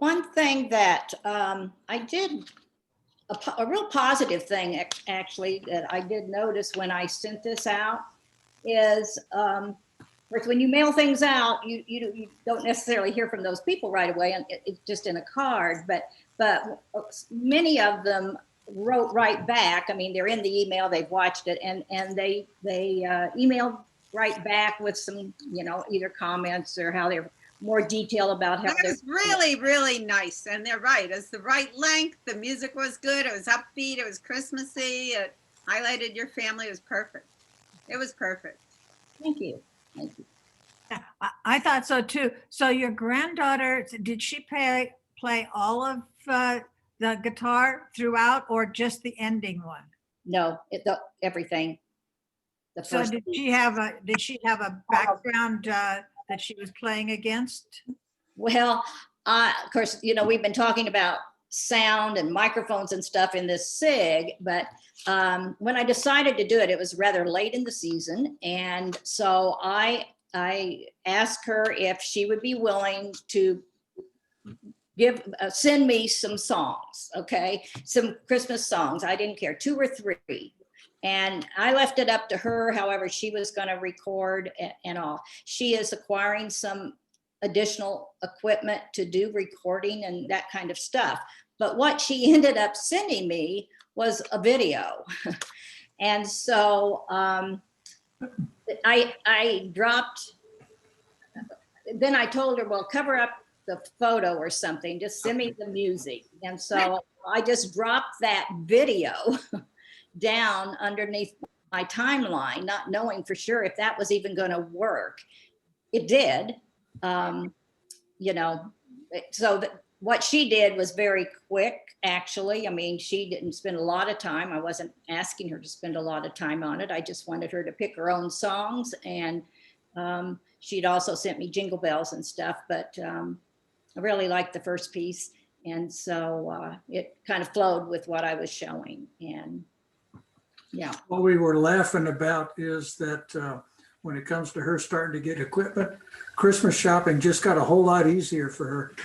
one thing that I did, a real positive thing actually that I did notice when I sent this out is, of course, when you mail things out, you don't necessarily hear from those people right away, and it's just in a card. But many of them wrote right back. I mean, they're in the email, they've watched it, and they emailed right back with some, either comments or how they're more detail about how that was really, really nice. And they're right. It's the right length. The music was good. It was upbeat. It was Christmassy. It highlighted your family. It was perfect. It was perfect. Thank you. Thank you. I thought so too. So your granddaughter, did she play all of the guitar throughout, or just the ending one? No, everything. So did she have a background that she was playing against? Well, of course, we've been talking about sound and microphones and stuff in this SIG, but when I decided to do it, it was rather late in the season. And so I asked her if she would be willing to send me some songs, okay? Some Christmas songs. I didn't care, 2 or 3. And I left it up to her, however she was going to record and all. She is acquiring some additional equipment to do recording and that kind of stuff. But what she ended up sending me was a video. And so I dropped, then I told her, well, cover up the photo or something, just send me the music. And so I just dropped that video down underneath my timeline, not knowing for sure if that was even going to work. It did. So what she did was very quick, actually. I mean, she didn't spend a lot of time. I wasn't asking her to spend a lot of time on it. I just wanted her to pick her own songs. And she'd also sent me jingle bells and stuff, but I really liked the first piece. And so it kind of flowed with what I was showing. And yeah. What we were laughing about is that when it comes to her starting to get equipment, Christmas shopping just got a whole lot easier for her.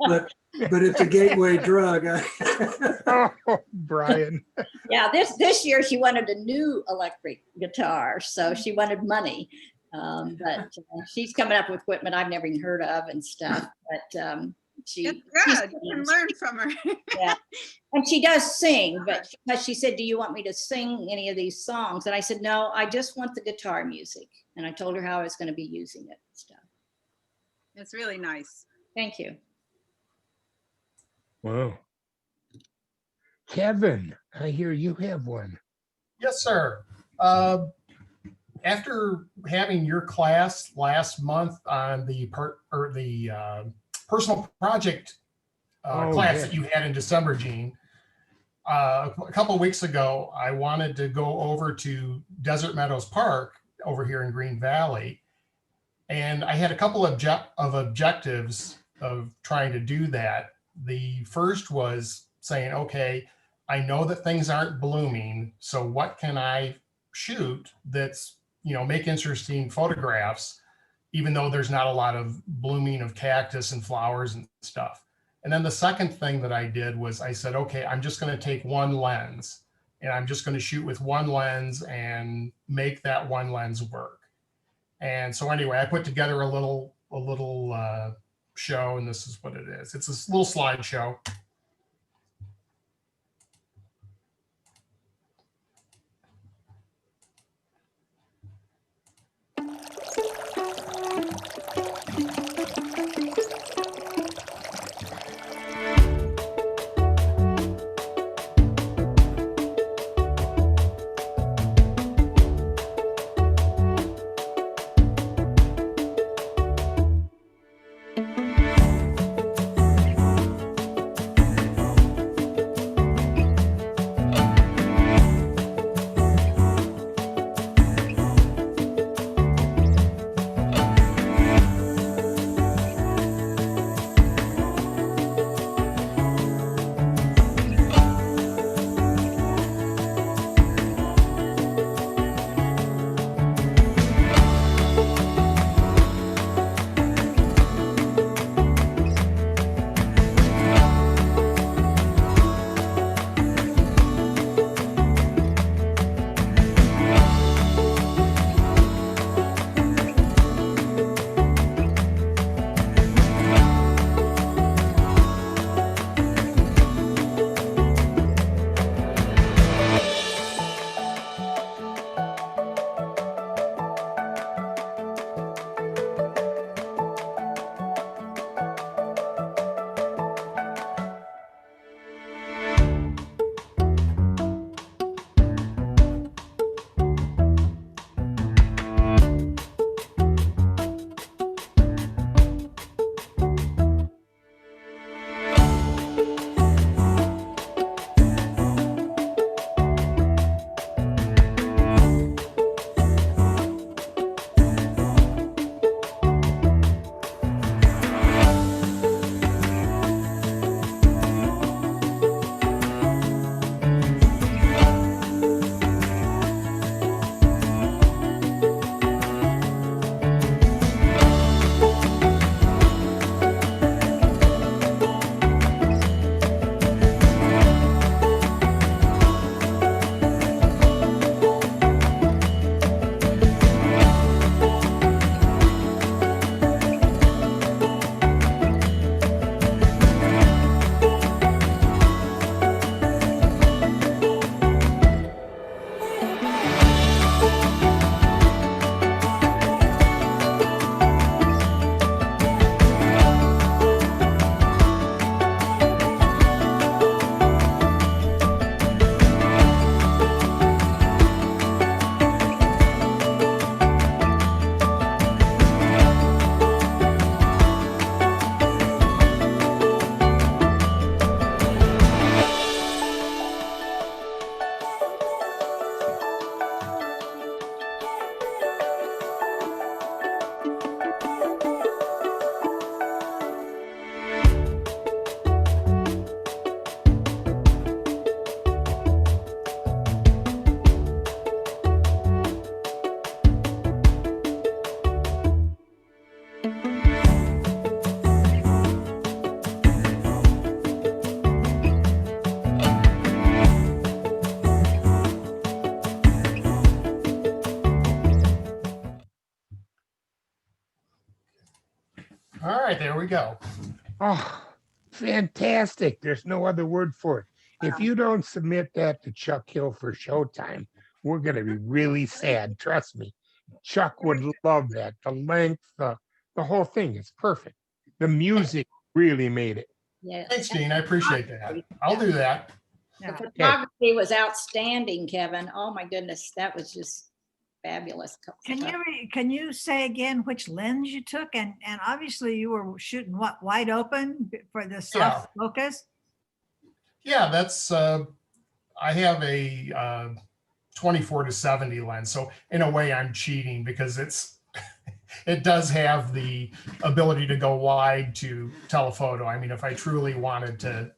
But it's a gateway drug. Oh, Brian. Yeah, this year she wanted a new electric guitar, so she wanted money. But she's coming up with equipment I've never even heard of and stuff. But she's good. You can learn from her. Yeah, and she does sing, but because she said, do you want me to sing any of these songs? And I said, no, I just want the guitar music. And I told her how I was going to be using it and stuff. It's really nice. Thank you. Wow. Kevin, I hear you have one. Yes, sir. After having your class last month on the personal project class that you had in December, Gene, a couple of weeks ago, I wanted to go over to Desert Meadows Park over here in Green Valley. And I had a couple of objectives of trying to do that. The first was saying, okay, I know that things aren't blooming, so what can I shoot that's, make interesting photographs, even though there's not a lot of blooming of cactus and flowers and stuff. And then the second thing that I did was I said, okay, I'm just going to take one lens and I'm just going to shoot with one lens and make that one lens work. And so anyway, I put together a little show, and this is what it is. It's this little slideshow. All right, there we go. Oh, fantastic. There's no other word for it. If you don't submit that to Chuck Hill for Showtime, we're going to be really sad. Trust me. Chuck would love that. The length, the whole thing is perfect. The music really made it. Yeah. Thanks, Gene. I appreciate that. I'll do that. The Yeah. photography was outstanding, Kevin. Oh my goodness, that was just fabulous. Can you say again which lens you took? And obviously you were shooting what, wide open for the soft focus? Yeah, that's, I have a 24-70 lens. So in a way I'm cheating because it does have the ability to go wide to telephoto. I mean, if I truly wanted to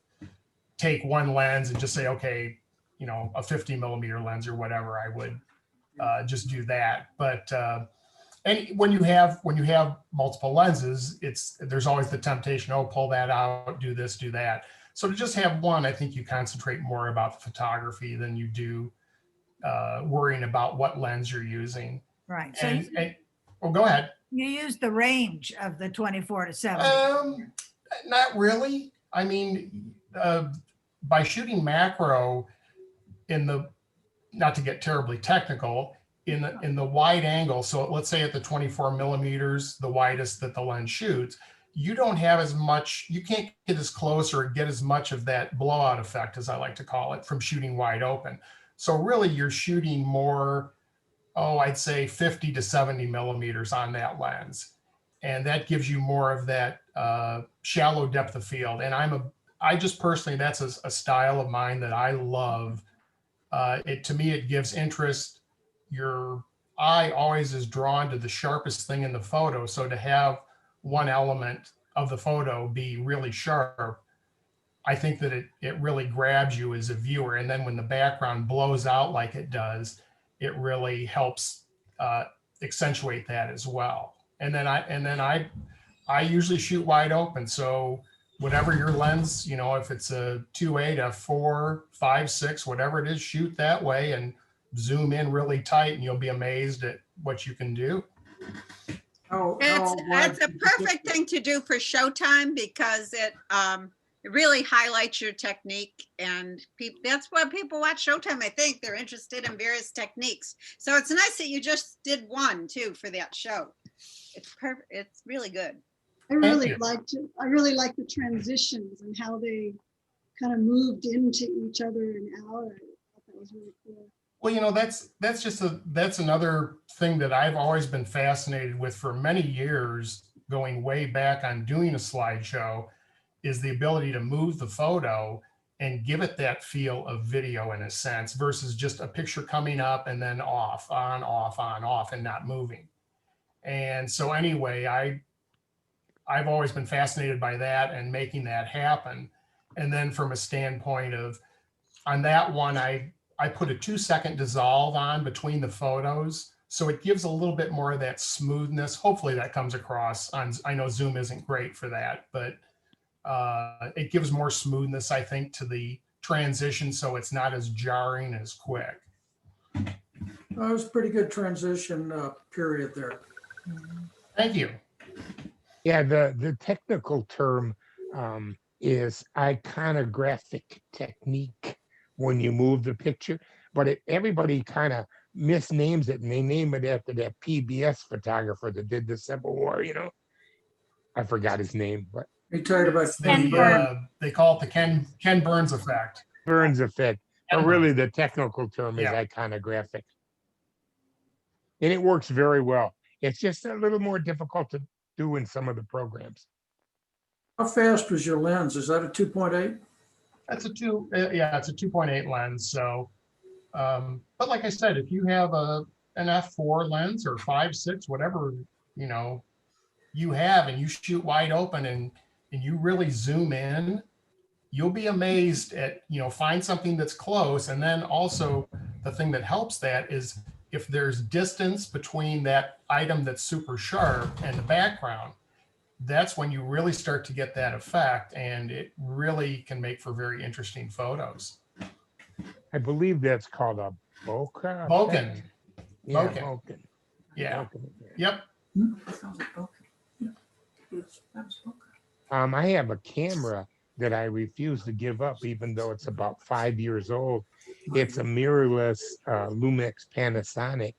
take one lens and just say, okay, a 50mm lens or whatever, I would just do that. But and when you have multiple lenses, there's always the temptation, oh, pull that out, do this, do that. So to just have one, I think you concentrate more about the photography than you do worrying about what lens you're using. Right. So Well, go ahead. you use the range of the 24-70. Not really. I mean, by shooting macro not to get terribly technical, in the wide angle, so let's say at the 24mm, the widest that the lens shoots, you don't have as much, you can't get as close or get as much of that blowout effect, as I like to call it, from shooting wide open. So really you're shooting more, I'd say 50 to 70mm on that lens. And that gives you more of that shallow depth of field. And I just personally, that's a style of mine that I love. To me, it gives interest. Your eye always is drawn to the sharpest thing in the photo. So to have one element of the photo be really sharp, I think that it really grabs you as a viewer. And then when the background blows out like it does, it really helps accentuate that as well. And then I usually shoot wide open. So whatever your lens, if it's a 2.8, f4, 5.6, whatever it is, shoot that way and zoom in really tight, and you'll be amazed at what you can do. It's a perfect thing to do for Showtime because it really highlights your technique, and that's why people watch Showtime. I think they're interested in various techniques. So it's nice that you just did one too for that show. It's perfect. It's really good. I really liked it. I really like the transitions and how they kind of moved into each other and out. I thought that was really cool. Well, that's another thing that I've always been fascinated with for many years, going way back on doing a slideshow, is the ability to move the photo and give it that feel of video in a sense, versus just a picture coming up and then off, on, off, on, off, and not moving. And so anyway, I've always been fascinated by that and making that happen. And then from a standpoint of, on that one, I put a 2-second dissolve on between the photos. So it gives a little bit more of that smoothness. Hopefully that comes across on, I know Zoom isn't great for that, but it gives more smoothness, I think, to the transition. So it's not as jarring as quick. That was a pretty good transition period there. Thank you. Yeah, the technical term is iconographic technique when you move the picture, but everybody kind of misnames it, and they name it after that PBS photographer that did the Civil War, I forgot his name, but You talked about They call it the Ken Burns effect. Burns effect. But really the technical term is Yeah. iconographic. And it works very well. It's just a little more difficult to do in some of the programs. How fast was your lens? Is that a 2.8? That's it's a 2.8 lens. So, but like I said, if you have an f4 lens or 5.6, whatever, you have, and you shoot wide open and you really zoom in, you'll be amazed at, find something that's close. And then also the thing that helps that is if there's distance between that item that's super sharp and the background, that's when you really start to get that effect, and it really can make for very interesting photos. I believe that's called a bokeh. Bokeh. Yeah, Bokeh. bokeh. Yeah. Bokeh. Yep. I have a camera that I refuse to give up, even though it's about 5 years old. It's a mirrorless Lumix Panasonic,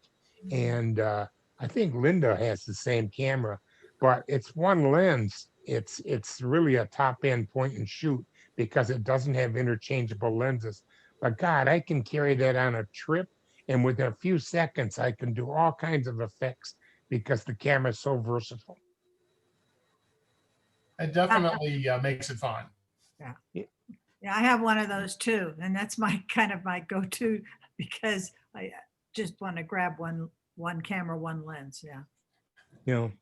and I think Linda has the same camera, but it's one lens. It's really a top end point and shoot because it doesn't have interchangeable lenses. But God, I can carry that on a trip, and within a few seconds, I can do all kinds of effects because the camera is so versatile. It definitely makes it fun. Yeah, I have one of those too, and that's my kind of my go-to because I just want to grab one camera, one lens. Yeah. You know,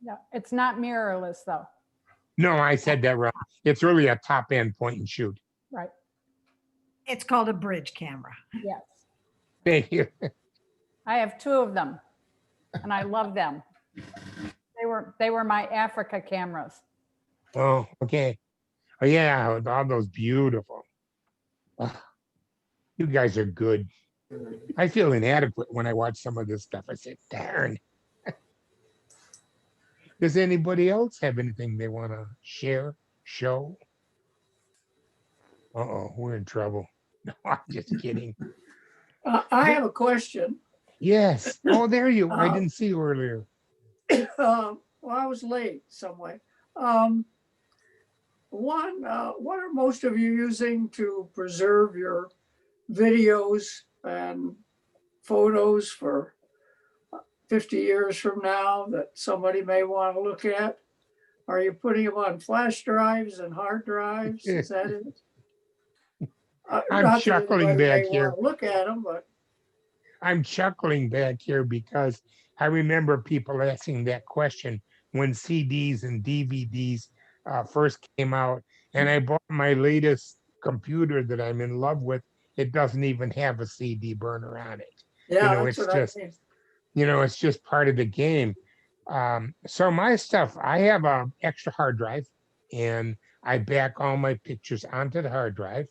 No, it's not mirrorless though, no, I said that wrong. It's really a top end point and shoot. right? It's called a bridge camera. Yes. Thank you. I have 2 of them and I love them. They were my Africa cameras. Oh, okay. Oh yeah, all those beautiful. Ugh, you guys are good. I feel inadequate when I watch some of this stuff. I say, darn. Does anybody else have anything they want to share, show? Uh-oh, we're in trouble. No, I'm just kidding. I have a question. Yes. Oh, there you. I didn't see you earlier. Well, I was late some way. What are most of you using to preserve your videos and photos for 50 years from now that somebody may want to look at? Are you putting them on flash drives and hard drives? Is that it? I'm Not that chuckling anybody back may here. want to look at them, but I'm chuckling back here because I remember people asking that question when CDs and DVDs first came out. And I bought my latest computer that I'm in love with. It doesn't even have a CD burner on it. yeah, know, that's it's what just- I mean. It's just part of the game. So my stuff, I have a extra hard drive and I back all my pictures onto the hard drive.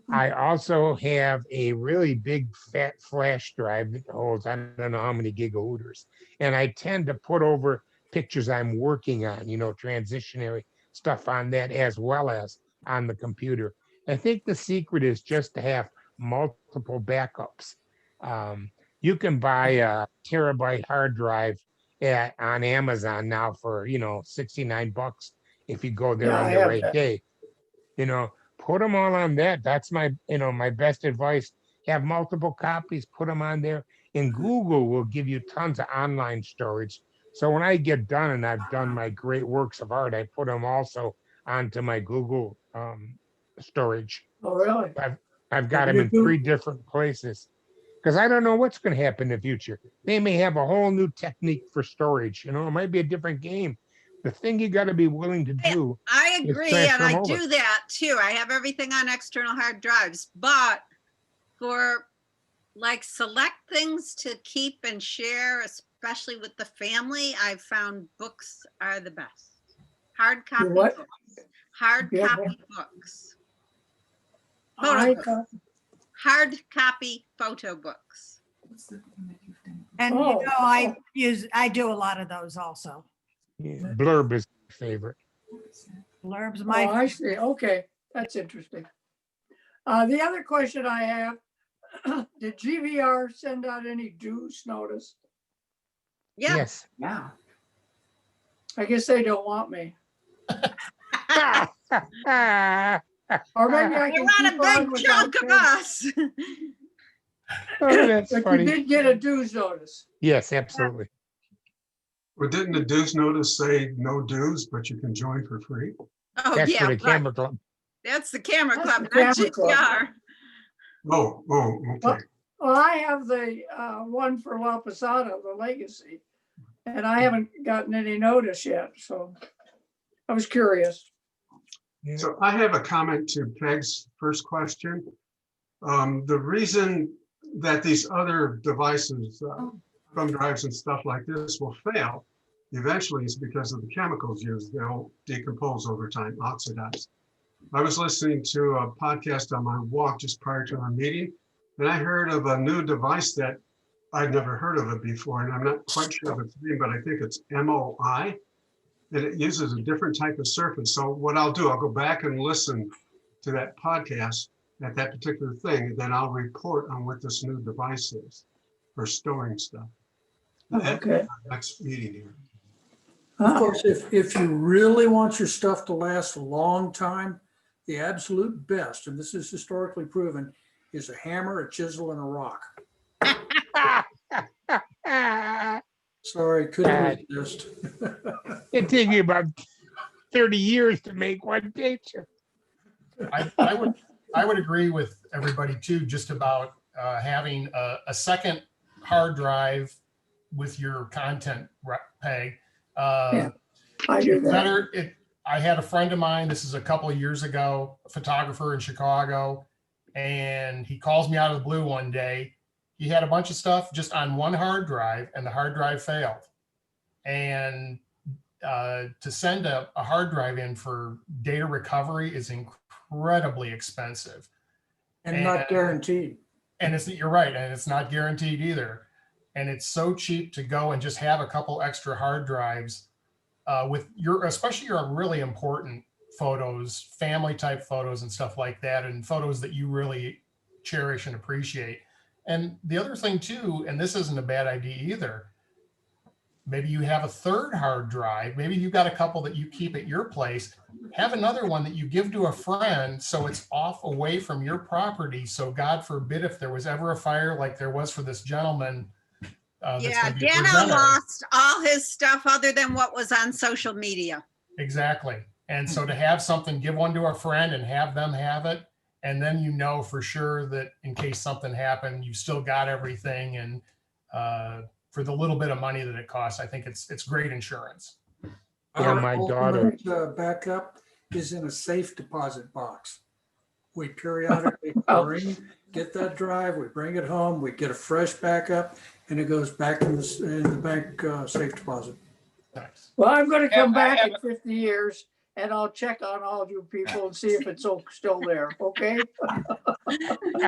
I also have a really big fat flash drive that holds, I don't know how many gigahooters. And I tend to put over pictures I'm working on, transitionary stuff on that as well as on the computer. I think the secret is just to have multiple backups. You can buy a terabyte hard drive on Amazon now for, $69 if you go there Yeah, on I the have right that. day. Put them all on that. That's my best advice. Have multiple copies, put them on there, and Google will give you tons of online storage. So when I get done and I've done my great works of art, I put them also onto my Google storage. Oh, really? I've got them You in do? 3 different places because I don't know what's going to happen in the future. They may have a whole new technique for storage. It might be a different game. The thing you got to be willing to do. I It's agree, and I transform over. do that too. I have everything on external hard drives, but for like select things to keep and share, especially with the family, I've found books are the best. Hard copy what? books. Hard Yeah. copy books. Photo books. I, Hard copy photo books. And Oh, I do a lot of those also. Yeah, Blurb is my favorite. Blurbs, oh, my I see. Okay, that's interesting. The other question I have, did GVR send out any dues notice? Yeah. Yes. Yeah. I guess they don't want me. Oh, Or maybe I They can want keep a on big without chunk of paying. us. that's But you funny. did get a dues notice. Yes, absolutely. Well, didn't the dues notice say no dues, but you can join for free? Oh, That's yeah, for the right. camera club. That's the camera That's club, the not camera club. GPR. Oh, okay. Well, I have the one for La Posada, the Legacy, and I haven't gotten any notice yet, so I was curious. So I have a comment to Peg's first question. The reason that these other devices, thumb drives and stuff like this will fail eventually is because of the chemicals used. They'll decompose over time, oxidize. I was listening to a podcast on my walk just prior to our meeting, and I heard of a new device that I'd never heard of it before, and I'm not quite sure of its name, but I think it's MOI. and it uses a different type of surface. So what I'll do, I'll go back and listen to that podcast at that particular thing, and then I'll report on what this new device is for storing stuff. At Okay. our next meeting here. Of course, if you really want your stuff to last a long time, the absolute best, and this is historically proven, is a hammer, a chisel, and a rock. Sorry, couldn't resist. It took you about 30 years to make one picture. I would agree with everybody too, just about having a second hard drive with your content, Peg. Yeah, I do that. Better. I had a friend of mine, this is a couple of years ago, a photographer in Chicago, and he calls me out of the blue one day. He had a bunch of stuff just on one hard drive, and the hard drive failed. And to send a hard drive in for data recovery is incredibly expensive. And not guaranteed. And you're right, and it's not guaranteed either. And it's so cheap to go and just have a couple extra hard drives with especially your really important photos, family type photos and stuff like that, and photos that you really cherish and appreciate. And the other thing too, and this isn't a bad idea either, maybe you have a third hard drive, maybe you've got a couple that you keep at your place, have another one that you give to a friend so it's off away from your property. So God forbid if there was ever a fire like there was for this gentleman. Yeah, Dana lost all his stuff other than what was on social media. Exactly. And so to have something, give one to a friend and have them have it. And then you know for sure that in case something happened, you still got everything. And for the little bit of money that it costs, I think it's great insurance. Yeah, my daughter. Backup is in a safe deposit box. We periodically get that drive, we bring it home, we get a fresh backup, and it goes back in the bank safe deposit. Nice. Well, I'm gonna come back in 50 years and I'll check on all you people and see if it's still there, okay?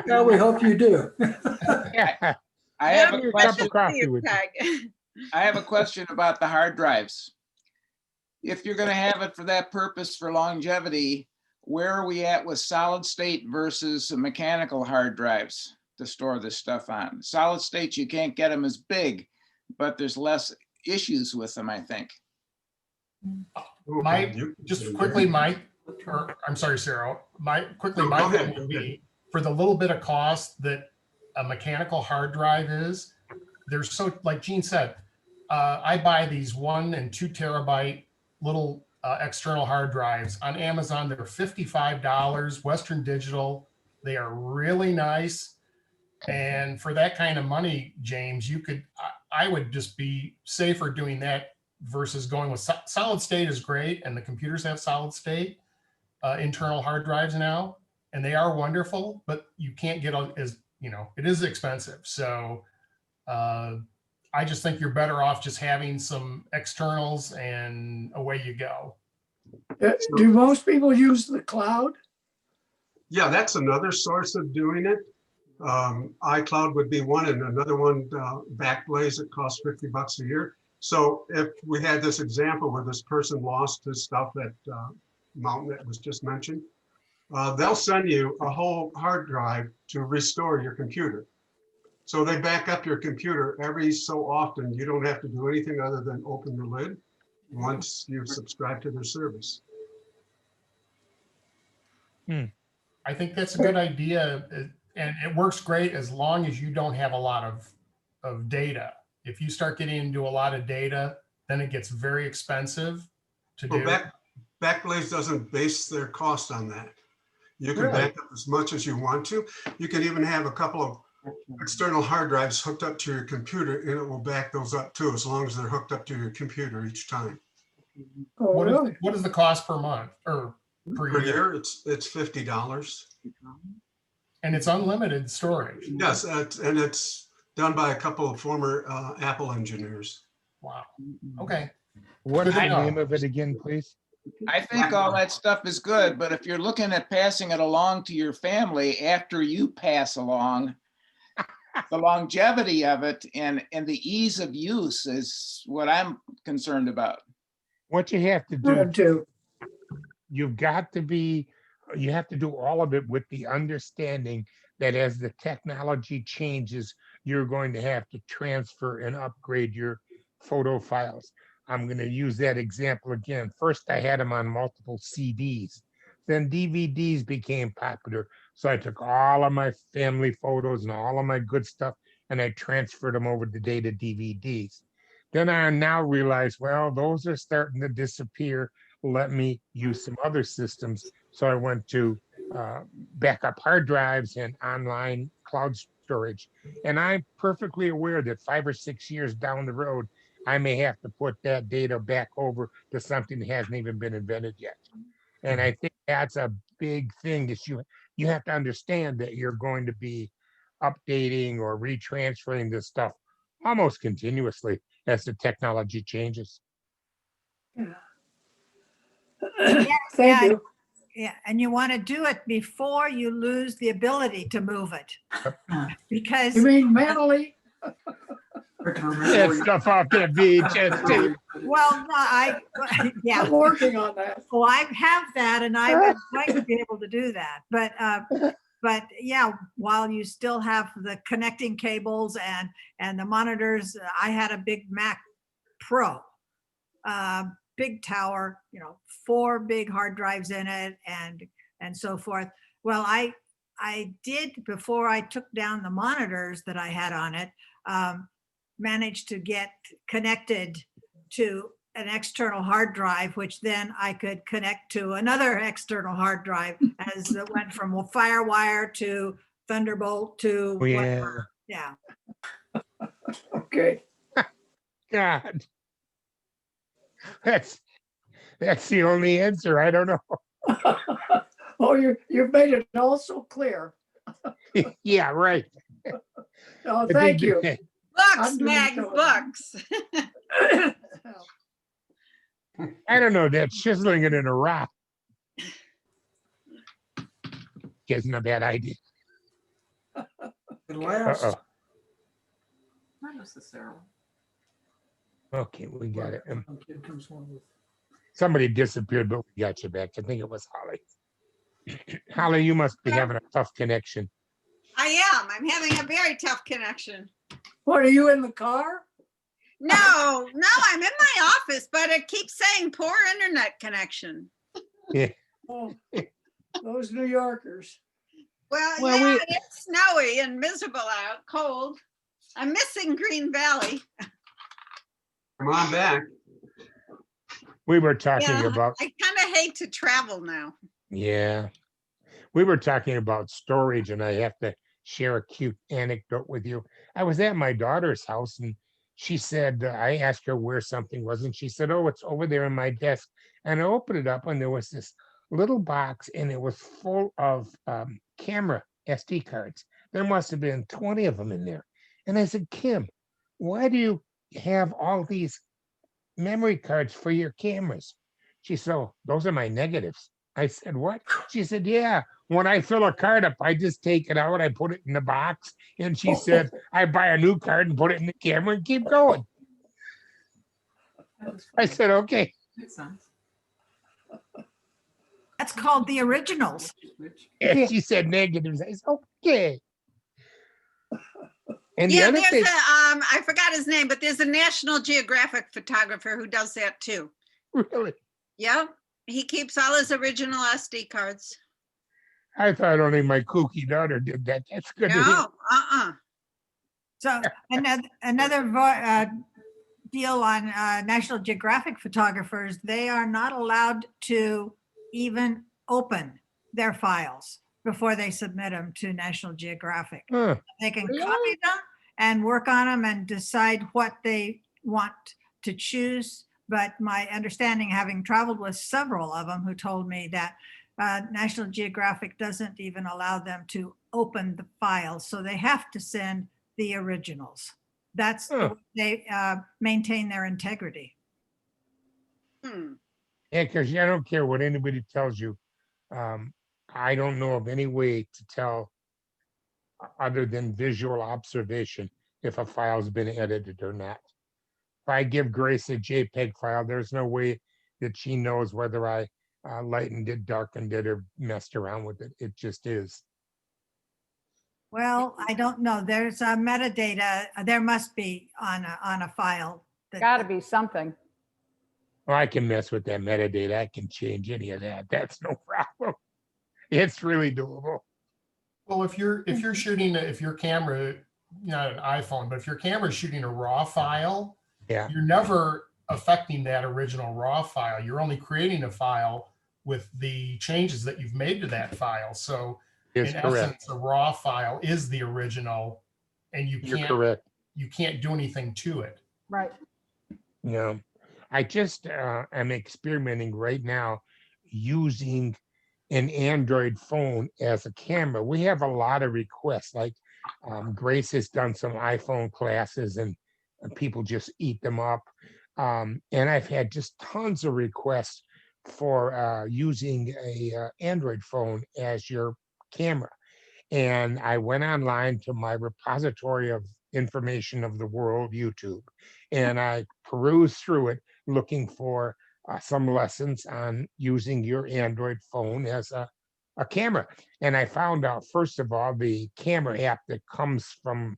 Yeah, we hope you do. Yeah. I have a Cup of question. coffee with you. I have a question about the hard drives. If you're going to have it for that purpose for longevity, where are we at with solid state versus mechanical hard drives to store this stuff on? Solid state, you can't get them as big, but there's less issues with them, I think. Mike, just quickly, Mike, or I'm sorry, Sarah, my thing would be for the little bit of cost that a mechanical hard drive is, there's so, like Gene said, I buy these 1 and 2 terabyte little external hard drives on Amazon. They're $55, Western Digital. They are really nice. And for that kind of money, James, I would just be safer doing that versus going with solid state is great. And the computers have solid state internal hard drives now, and they are wonderful, but you can't get as, it is expensive. So I just think you're better off just having some externals and away you go. Do most people use the cloud? Yeah, that's another source of doing it. iCloud would be one, and another one, Backblaze, it costs $50 a year. So if we had this example where this person lost his stuff at Mountain that was just mentioned, they'll send you a whole hard drive to restore your computer. So they back up your computer every so often. You don't have to do anything other than open the lid once you subscribe to their service. I think that's a good idea, and it works great as long as you don't have a lot of data. If you start getting into a lot of data, then it gets very expensive to do. Backblaze doesn't base their cost on that. You can back up as much as you want to. You can even have a couple of external hard drives hooked up to your computer, and it will back those up too, as long as they're hooked up to your computer each time. Oh, really? What is the cost per month or per year? It's $50. And it's unlimited storage. Yes, and it's done by a couple of former Apple engineers. Wow. Okay. What is the name of it again, please? I think all that stuff is good, but if you're looking at passing it along to your family after you pass along, the longevity of it and the ease of use is what I'm concerned about. What you have to I do, have to. you've got to be, you have to do all of it with the understanding that as the technology changes, you're going to have to transfer and upgrade your photo files. I'm going to use that example again. First, I had them on multiple CDs. Then DVDs became popular. So I took all of my family photos and all of my good stuff and I transferred them over to data DVDs. Then I now realize, well, those are starting to disappear. Let me use some other systems. So I went to backup hard drives and online cloud storage. And I'm perfectly aware that 5 or 6 years down the road, I may have to put that data back over to something that hasn't even been invented yet. And I think that's a big thing is you have to understand that you're going to be updating or retransferring this stuff almost continuously as the technology changes. Thank yeah, you. Yeah, and you want to do it before you lose the ability to move it. Because You mean mentally? That stuff off that VHS tape. well, no, yeah. I'm working on that. Oh, I have that, and I would like to be able to do that. But yeah, while you still have the connecting cables and the monitors, I had a big Mac Pro, big tower, 4 big hard drives in it, and so forth. Well, I did, before I took down the monitors that I had on it, managed to get connected to an external hard drive, which then I could connect to another external hard drive as it went from FireWire to Thunderbolt to Oh, yeah. whatever. Yeah. Okay. God. That's the only answer. I don't know. Oh, you've made it all so clear. Yeah, right. Oh, thank you. Books, I'm doing Meg, so. books. I don't know. That chiseling it in a rock isn't a bad idea. It lasts. Uh-oh. Not necessarily. Okay, we got it. Kid comes home with. Somebody disappeared, but we got you back. I think it was Holly. Holly, you must be having a tough connection. I am. I'm having a very tough connection. What, are you in the car? No, I'm in my office, but it keeps saying poor internet connection. Yeah. Oh, those New Yorkers. Well, Well, yeah, it's snowy and miserable out, cold. I'm missing Green Valley. Come on back. We were talking Yeah, about, I kind of hate to travel now. yeah. We were talking about storage, and I have to share a cute anecdote with you. I was at my daughter's house, and she said, I asked her where something was, and she said, oh, it's over there in my desk. And I opened it up, and there was this little box, and it was full of camera SD cards. There must have been 20 of them in there. And I said, Kim, why do you have all these memory cards for your cameras? She said, oh, those are my negatives. I said, what? She said, yeah, when I fill a card up, I just take it out, I put it in the box. And she said, I buy a new card and put it in the camera and keep going. I said, okay. Makes sense. That's called the originals. And she said negatives. I said, okay. And the Yeah, other there's thing, I forgot his name, but there's a National Geographic photographer who does that too. really, Yeah, he keeps all his original SD cards. I thought only my kooky daughter did that. That's good to hear. No, So another deal on National Geographic photographers, they are not allowed to even open their files before they submit them to National Geographic. Huh. They can copy them and work on them and decide what they want to choose. But my understanding, having traveled with several of them who told me that National Geographic doesn't even allow them to open the files. So they have to send the originals. That's the way they maintain their integrity. Yeah, because I don't care what anybody tells you. I don't know of any way to tell other than visual observation if a file's been edited or not. If I give Grace a JPEG file, there's no way that she knows whether I lightened it, darkened it, or messed around with it. It just is. Well, I don't know. There's a metadata. There must be on a file. Got to be something. Well, I can mess with that metadata. I can change any of that. That's no problem. It's really doable. Well, if you're shooting, if your camera, not an iPhone, but if your camera is shooting a raw file, Yeah. you're never affecting that original raw file. You're only creating a file with the changes that you've made to that file. So Is in correct. essence, a raw file is the original, and You're correct. you can't do anything to it. Right. No, I just am experimenting right now using an Android phone as a camera. We have a lot of requests. Like Grace has done some iPhone classes, and people just eat them up. And I've had just tons of requests for using a Android phone as your camera. And I went online to my repository of information of the world, YouTube, and I perused through it looking for some lessons on using your Android phone as a camera. And I found out, first of all, the camera app that comes from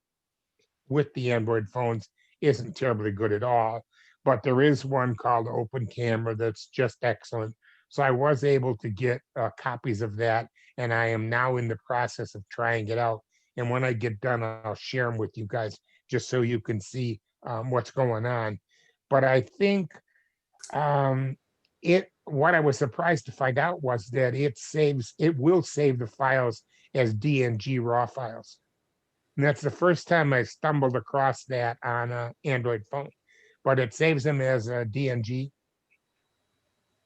with the Android phones isn't terribly good at all, but there is one called Open Camera that's just excellent. So I was able to get copies of that, and I am now in the process of trying it out. And when I get done, I'll share them with you guys just so you can see what's going on. But I think what I was surprised to find out was that it will save the files as DNG raw files. And that's the first time I stumbled across that on an Android phone. But it saves them as a DNG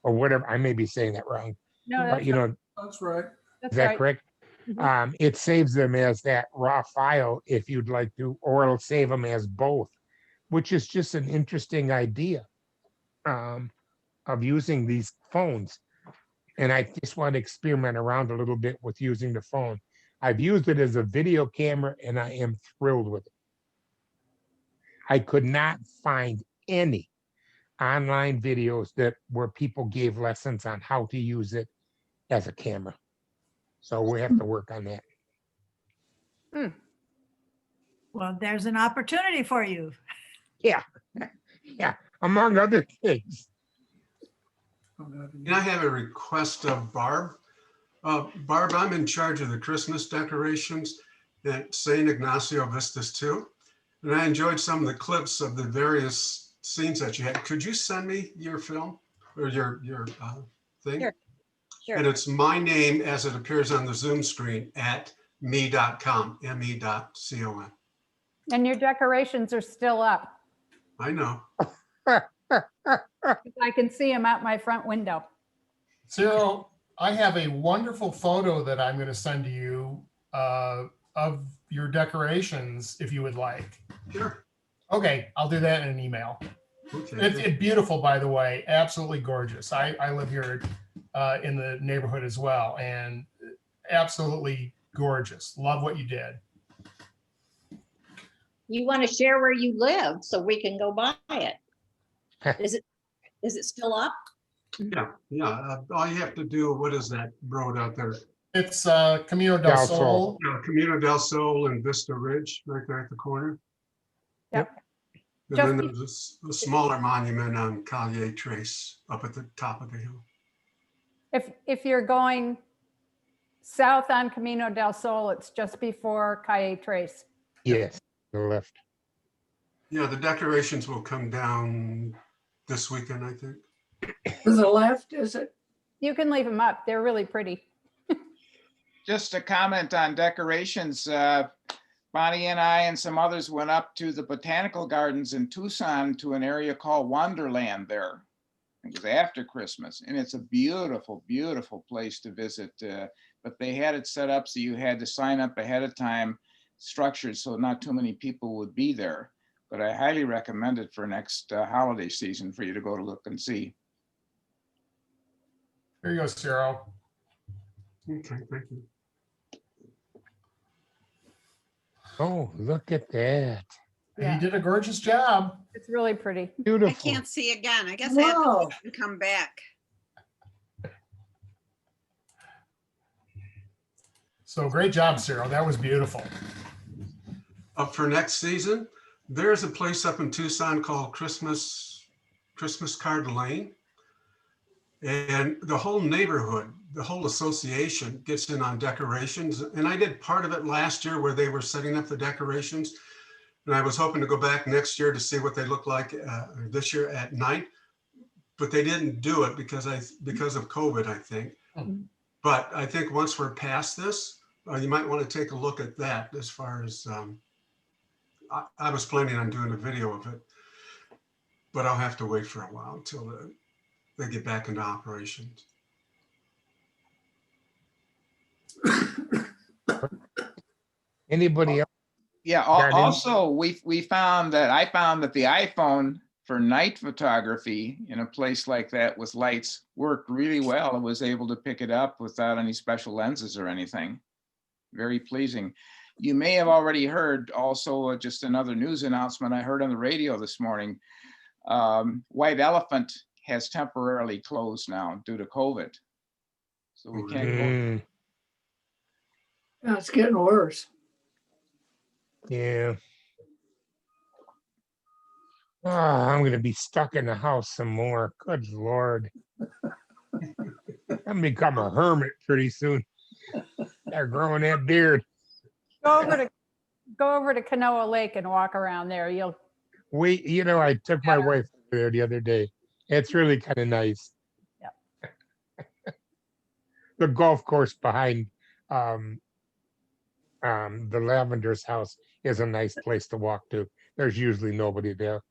or whatever. I may be saying that wrong. No, But you know, That's right. that's is that right. correct? It saves them as that raw file if you'd like to, or it'll save them as both, which is just an interesting idea of using these phones. And I just want to experiment around a little bit with using the phone. I've used it as a video camera, and I am thrilled with it. I could not find any online videos where people gave lessons on how to use it as a camera. So we have to work on that. Well, there's an opportunity for you. Yeah, yeah, among other things. Can I have a request of Barb? Barb, I'm in charge of the Christmas decorations at St. Ignacio Vistas too. And I enjoyed some of the clips of the various scenes that you had. Could you send me your film or your thing? Sure. Sure. And it's my name as it appears on the Zoom screen at me.com, me.com. And your decorations are still up. I know. I can see them out my front window. Cyril, I have a wonderful photo that I'm going to send to you of your decorations, if you would like. Sure. Okay, I'll do that in an email. Okay. It's beautiful, by the way, absolutely gorgeous. I live here in the neighborhood as well, and absolutely gorgeous. Love what you did. You want to share where you live so we can go buy it? Is it still up? Yeah. All you have to do, what is that road out there? It's Camino del Del Sol. Sol. Camino del Sol and Vista Ridge, right there at the corner. Yep. And Just then there's a smaller monument on Calle Trace up at the top of the hill. If you're going south on Camino del Sol, it's just before Calle Trace. Yes, the left. Yeah, the decorations will come down this weekend, I think. To the left, is it? You can leave them up. They're really pretty. Just a comment on decorations. Bonnie and I and some others went up to the botanical gardens in Tucson to an area called Wonderland there. It was after Christmas, and it's a beautiful, beautiful place to visit. But they had it set up so you had to sign up ahead of time, structured so not too many people would be there. But I highly recommend it for next holiday season for you to go to look and see. Here you go, Cyril. Okay, thank you. Oh, look at that. He did a gorgeous job. It's really pretty. I Beautiful. can't see again. I guess I have to Wow. leave and come back. So great job, Cyril. That was beautiful. Up for next season, there's a place up in Tucson called Christmas Card Lane. And the whole neighborhood, the whole association gets in on decorations. And I did part of it last year where they were setting up the decorations. And I was hoping to go back next year to see what they look like this year at night. But they didn't do it because of COVID, I think. But I think once we're past this, you might want to take a look at that as far as, I was planning on doing a video of it, but I'll have to wait for a while until they get back into operations. Anybody else? Yeah, Got any? also, I found that the iPhone for night photography in a place like that with lights worked really well. It was able to pick it up without any special lenses or anything. Very pleasing. You may have already heard also just another news announcement I heard on the radio this morning. White Elephant has temporarily closed now due to COVID. So we can't go. Mm, Yeah, it's getting worse. yeah. Oh, I'm going to be stuck in the house some more. Good Lord. I'm gonna become a hermit pretty soon. They're growing that beard. Go over to Canoa Lake and walk around there. You'll I took my wife there the other day. It's really kind of nice. The golf course behind the Lavender's house is a nice place to walk to. There's usually nobody there.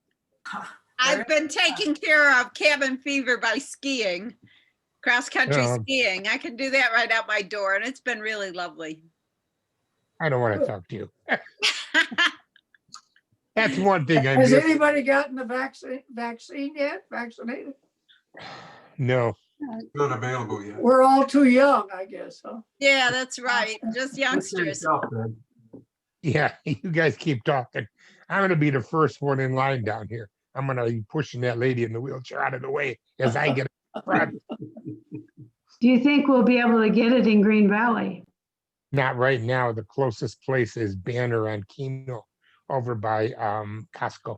I've been taking care of cabin fever by skiing, cross-country Oh. skiing. I can do that right out my door, and it's been really lovely. I don't want to talk to you. That's one thing I Has miss. anybody gotten the vaccine yet? Vaccinated? No. Not available yet. We're all too young, I guess, huh? Yeah, that's right. Just youngsters. Yeah, you guys keep talking. I'm going to be the first one in line down here. I'm going to be pushing that lady in the wheelchair out of the way as I get up front. Do you think we'll be able to get it in Green Valley? Not right now. The closest place is Banner on Keno over by Costco.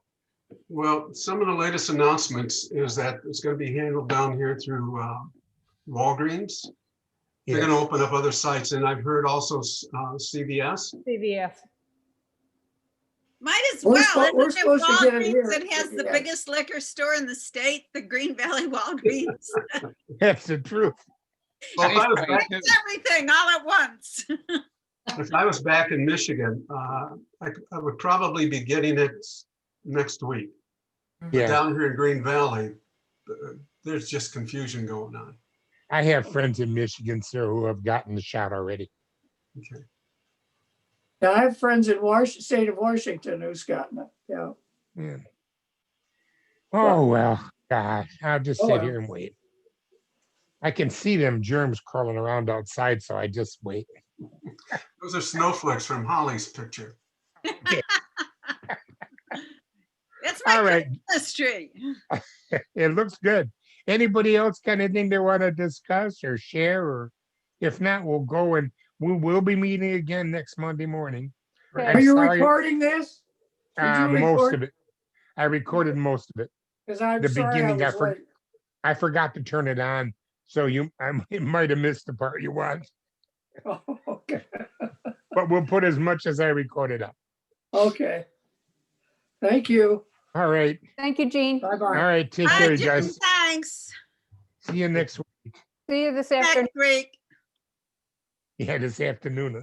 Well, some of the latest announcements is that it's going to be handled down here through Walgreens. They're Yes. going to open up other sites, and I've heard also CVS. CVS. Might as We're well. spo- we're Isn't it supposed to get it here. Walgreens that has the Yeah. biggest liquor store in the state, the Green Valley Walgreens? That's the truth. Well, if I was back- It's everything all at once. if I was back in Michigan, I would probably be getting it next week. But Yeah. down here in Green Valley, there's just confusion going on. I have friends in Michigan, sir, who have gotten the shot already. Okay. Yeah, I have friends in state of Washington who's gotten it. Yeah. Yeah. Oh, well, gosh, I'll just Oh, sit well. here and wait. I can see them germs crawling around outside, so I just wait. Those are snowflakes from Holly's picture. That's my All right. Christmas tree. It looks good. Anybody else got anything they want to discuss or share? Or if not, we'll go and we will be meeting again next Monday morning. Okay. I'm Are you sorry, recording this? Did you most record? of it. I recorded most of it. Because I'm The sorry I beginning, was late. I forgot to turn it on, so you might have missed the part you want. Oh, okay. But we'll put as much as I recorded up. Okay. Thank you. All right. Thank you, Jean. All Bye-bye. right. Take Bye, care, Jim. guys. Thanks. See you next week. See you this afternoon. Next week. Yeah, this afternoon.